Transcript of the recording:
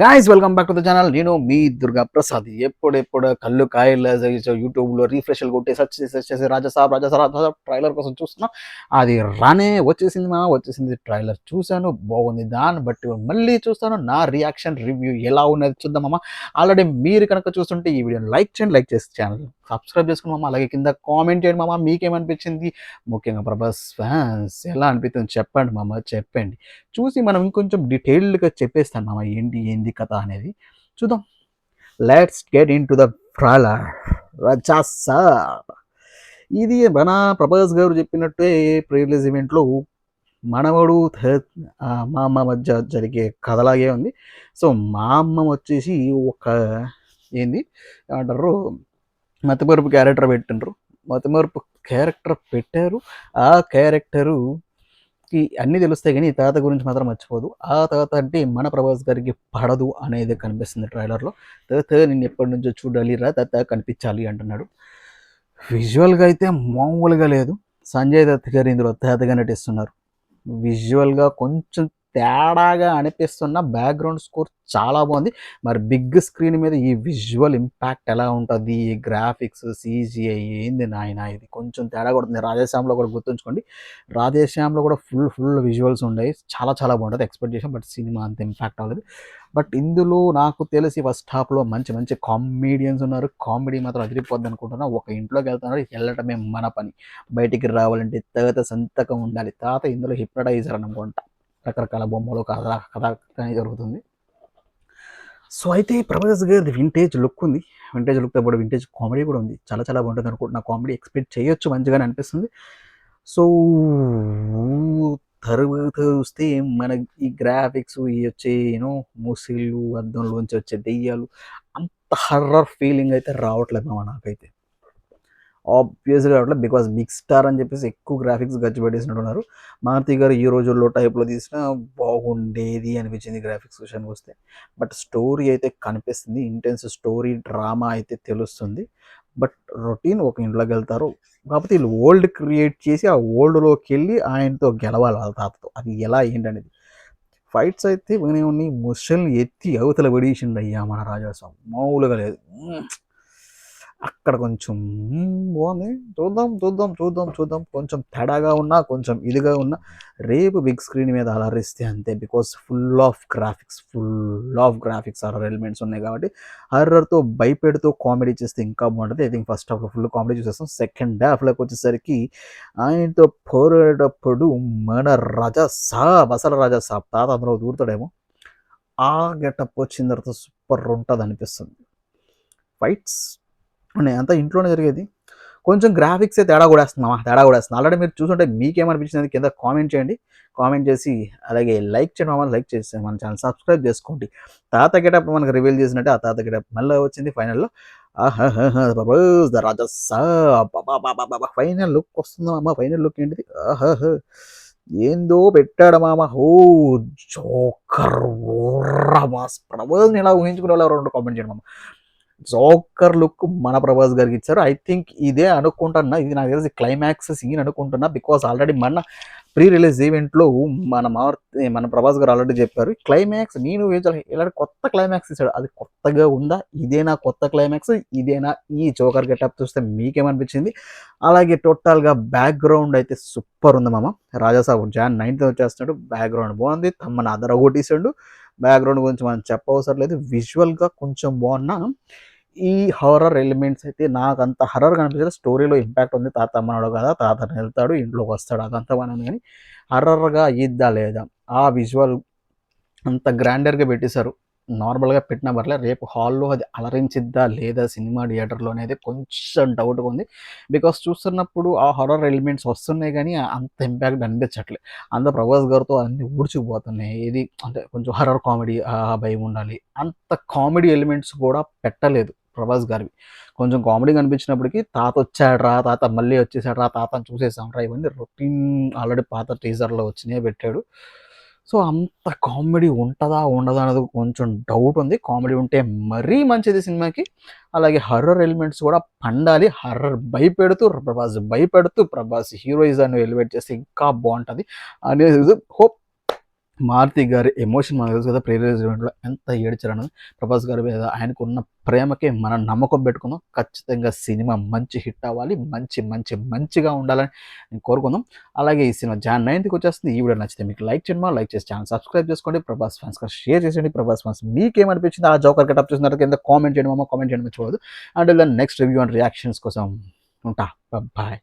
Guys welcome back to the channel. నేను మీ దుర్గా ప్రసాద్. ఎప్పుడెప్పుడు కళ్ళు కాయలు యూట్యూబ్లో రీఫ్రెష్లు కొట్టి సెర్చ్ చేసి రాజాసాబ్ ట్రైలర్ కోసం చూస్తున్నా. అది వచ్చేసింది ట్రైలర్ చూశాను, బాగుంది. దాన్ని బట్టి మళ్ళీ చూస్తాను. నా రియాక్షన్ రివ్యూ ఎలా ఉన్నది చూద్దామమ్మా. ఆల్రెడీ మీరు కనుక చూస్తుంటే ఈ వీడియోని లైక్ చేసి ఛానల్ సబ్స్క్రైబ్ చేసుకుని మామ. అలాగే కింద కామెంట్ చేయండి మామ, మీకేమనిపించింది, ముఖ్యంగా ప్రభాస్ ఫ్యాన్స్ ఎలా అనిపిస్తుంది చెప్పండి మామ, చెప్పండి. చూసి మనం ఇంకొంచెం డీటెయిల్డ్గా చెప్పేస్తాను మామ ఏంది కథ అనేది చూద్దాం. Let's get into the trailer. Raja ఇది మన ప్రభాస్ గారు చెప్పినట్టే ప్రీ రిలీజ్ ఈవెంట్లో మనవడు మా అమ్మ మధ్య జరిగే కథలాగే ఉంది. సో మా అమ్మ వచ్చేసి ఒక ఏంది ఏమంటారు మతిమరుపు క్యారెక్టర్ పెట్టారు. ఆ క్యారెక్టరుకి అన్నీ తెలుస్తాయి కానీ తాత గురించి మాత్రం మర్చిపోదు. ఆ తాత అంటే మన ప్రభాస్ గారికి పడదు అనేది కనిపిస్తుంది ట్రైలర్లో. తాత నేను ఎప్పటి నుంచో చూడాలి రా తాత కనిపించాలి అంటున్నాడు. విజువల్గా అయితే మామూలుగా లేదు. సంజయ్ దత్ గారు ఇందులో తాతగా నటిస్తున్నారు. విజువల్గా కొంచెం తేడాగా అనిపిస్తున్న బ్యాక్గ్రౌండ్ స్కోర్ చాలా బాగుంది. మరి బిగ్ స్క్రీన్ మీద ఈ విజువల్ ఇంపాక్ట్ ఎలా ఉంటుంది, ఈ గ్రాఫిక్స్ CGI ఏంది నాయన, ఇది కొంచెం తేడా కొడుతుంది. రాధేశ్యామ్లో కూడా గుర్తుంచుకోండి, రాధేశ్యామ్లో కూడా ఫుల్ విజువల్స్ ఉన్నాయి, చాలా బాగుంటుంది. ఎక్స్పెక్ట్ చేసాం బట్ సినిమా అంత ఇంపాక్ట్ అవ్వలేదు. బట్ ఇందులో నాకు తెలిసి ఫస్ట్ హాఫ్లో మంచి కామెడియన్స్ ఉన్నారు. కామెడీ మాత్రం అదిరిపోద్ది అనుకుంటున్నా. ఒక ఇంట్లోకి వెళ్తున్నారు, వెళ్ళటమే మన పని. బయటికి రావాలంటే తాత సంతకం ఉండాలి. తాత ఇందులో హిప్నటైజర్ అనుకుంటా. రకరకాల బొమ్మలు కథ జరుగుతుంది. సో అయితే ప్రభాస్ గారి వింటేజ్ లుక్ ఉంది. వింటేజ్ లుక్తో పాటు వింటేజ్ కామెడీ కూడా ఉంది. చాలా బాగుంటుంది అనుకుంటున్నా. కామెడీ ఎక్స్పెక్ట్ చేయొచ్చు, మంచిగానే అనిపిస్తుంది. సో తర్వాత చూస్తే మనకి ఈ గ్రాఫిక్స్ ఈ వచ్చే ముసిళ్ళు, అద్దంలోంచి వచ్చే దెయ్యాలు, అంత హర్రర్ ఫీలింగ్ అయితే రావట్లేదు నాకైతే. ఆబ్వియస్గా రావట్లేదు. బికాజ్ బిగ్ స్టార్ అని చెప్పేసి ఎక్కువ గ్రాఫిక్స్ ఖర్చు పెట్టేసినట్టున్నారు. మారుతి గారు ఈ రోజుల్లో టైప్లో తీసినా బాగుండేది అనిపించింది గ్రాఫిక్స్ విషయానికి వస్తే. బట్ స్టోరీ అయితే కనిపిస్తుంది. ఇంటెన్స్ స్టోరీ డ్రామా అయితే తెలుస్తుంది. బట్ రొటీన్ ఒక ఇంట్లోకి వెళ్తారు, కాకపోతే వీళ్ళు వరల్డ్ క్రియేట్ చేసి ఆ వరల్డ్లోకి వెళ్ళి ఆయనతో గెలవాలి వాళ్ళ తాతతో. అది ఎలా ఏంటనేది. ఫైట్స్ అయితే ఉన్నాయి. ముసల్ని ఎత్తి అవతల పడేసిండు అయ్యా మన రాజాసాబ్, మామూలుగా లేదు. అక్కడ కొంచెం బాగుంది. చూద్దాం. కొంచెం తేడాగా ఉన్నా, కొంచెం ఇదిగా ఉన్నా రేపు బిగ్ స్క్రీన్ మీద అలరిస్తే అంతే. Because full of graphics horror elements ఉన్నాయి కాబట్టి హర్రర్తో భయపెడుతూ కామెడీ చేస్తే ఇంకా బాగుంటుంది. ఐ థింక్ ఫస్ట్ హాఫ్లో ఫుల్ కామెడీ చూసేస్తాం. సెకండ్ హాఫ్లోకి వచ్చేసరికి ఆయనతో పోరాడేటప్పుడు మన అసలు రాజా సాబ్ తాత అందులో దూరుతాడేమో. ఆ గెటప్ వచ్చిన తర్వాత సూపర్ ఉంటుంది అనిపిస్తుంది. ఫైట్స్ ఉన్నాయి, అంతా ఇంట్లోనే జరిగేది. కొంచెం గ్రాఫిక్సే తేడా కొడేస్తుంది. ఆల్రెడీ మీరు చూసుంటే మీకేమనిపించింది కింద కామెంట్ చేయండి. కామెంట్ చేసి అలాగే లైక్ చేయండి మామ. లైక్ చేసి మన ఛానల్ సబ్స్క్రైబ్ చేసుకోండి. తాత గెటప్ మనకు రివీల్ చేసినట్టే ఆ తాత గెటప్ మళ్ళీ వచ్చింది ఫైనల్లో. ఫైనల్ లుక్ వస్తుంది అమ్మ. ఫైనల్ లుక్ ఏంటిది? ఏందో పెట్టాడు మామ. Joker mass. ప్రభాస్ని ఎలా ఊహించుకునే వాళ్ళు ఎవరు కామెంట్ చేయండి మామ. జోకర్ లుక్ మన ప్రభాస్ గారికి ఇచ్చారు. ఐ థింక్ ఇదే అనుకుంటున్నా. ఇది నాకు తెలిసి క్లైమాక్స్ సీన్ అనుకుంటున్నా. బికాస్ ఆల్రెడీ మన ప్రీ రిలీజ్ ఈవెంట్లో మన ప్రభాస్ గారు ఆల్రెడీ చెప్పారు క్లైమాక్స్ నేను ఇలాంటి కొత్త క్లైమాక్స్ ఇచ్చాడు. అది కొత్తగా ఉందా? ఇదేనా కొత్త క్లైమాక్స్? ఇదేనా ఈ జోకర్ గెటప్ చూస్తే మీకేమనిపించింది? అలాగే టోటల్గా బ్యాక్గ్రౌండ్ అయితే సూపర్ ఉంది మామ. రాజాసాబు Jan 9th వచ్చేస్తున్నాడు. బ్యాక్గ్రౌండ్ బాగుంది. తమ్మని అదర కొట్టేసాడు. బ్యాక్గ్రౌండ్ గురించి మనం చెప్పవసరం లేదు. విజువల్గా కొంచెం బాగున్నా ఈ హారర్ ఎలిమెంట్స్ అయితే నాకు అంత హర్రర్ కనిపించదు. స్టోరీలో ఇంపాక్ట్ ఉంది. తాత అమ్మనాడు కదా, తాతని వెళ్తాడు, ఇంట్లోకి వస్తాడు, అదంతా బాగుంది. కానీ హర్రర్గా ఇద్దా లేదా ఆ విజువల్ అంత గ్రాండర్గా పెట్టేశారు. నార్మల్గా పెట్టినా పర్లే. రేపు హాల్లో అది అలరించిద్దా లేదా సినిమా థియేటర్లో అనేది కొంచెం డౌట్గా ఉంది. బికాస్ చూస్తున్నప్పుడు ఆ హారర్ ఎలిమెంట్స్ వస్తున్నాయి కానీ అంత ఇంపాక్ట్ అనిపించట్లేదు. అంత ప్రభాస్ గారితో అన్ని ఊడ్చిపోతున్నాయి. ఇది అంటే కొంచెం హర్రర్ కామెడీ, భయం ఉండాలి, అంత కామెడీ ఎలిమెంట్స్ కూడా పెట్టలేదు ప్రభాస్ గారివి. కొంచెం కామెడీ కనిపించినప్పటికీ తాత వచ్చాడ్రా, తాత మళ్ళీ వచ్చేసాడ్రా, తాతను చూసేసాంరా, ఇవన్నీ రొటీన్ ఆల్రెడీ పాత టీజర్లో వచ్చినాయి పెట్టాడు. సో అంత కామెడీ ఉంటుందా ఉండదా అనేది కొంచెం డౌట్ ఉంది. కామెడీ ఉంటే మరీ మంచిది సినిమాకి. అలాగే హర్రర్ ఎలిమెంట్స్ కూడా పండాలి. హర్రర్ భయపెడుతూ ప్రభాస్ హీరోయిజాన్ని ఎలివేట్ చేస్తే ఇంకా బాగుంటుంది అనేది హోప్. మారుతి గారి ఎమోషన్ మనకు తెలుసు కదా, ప్రీ రిలీజ్ ఈవెంట్‌లో ఎంత ఏడ్చారని. ప్రభాస్ గారి మీద ఆయనకున్న ప్రేమకి మనం నమ్మకం పెట్టుకుందాం. ఖచ్చితంగా సినిమా మంచి హిట్ అవ్వాలి. మంచిగా ఉండాలని నేను కోరుకుందాం. అలాగే ఈ సినిమా జాన్ 9థ్‌కి వచ్చేస్తుంది. ఈ వీడియో నచ్చితే మీకు లైక్ చేయండి. లైక్ చేసి ఛానల్ సబ్స్క్రైబ్ చేసుకోండి. ప్రభాస్ ఫ్యాన్స్‌గా షేర్ చేసేయండి. ప్రభాస్ ఫ్యాన్స్ మీకేమనిపించింది ఆ జోకర్ గెటప్ చూసిన తర్వాత కింద కామెంట్ చేయండి మామ. కామెంట్ చేయడం మర్చిపోవద్దు. Until then next review and reactions కోసం ఉంటా. బాయ్.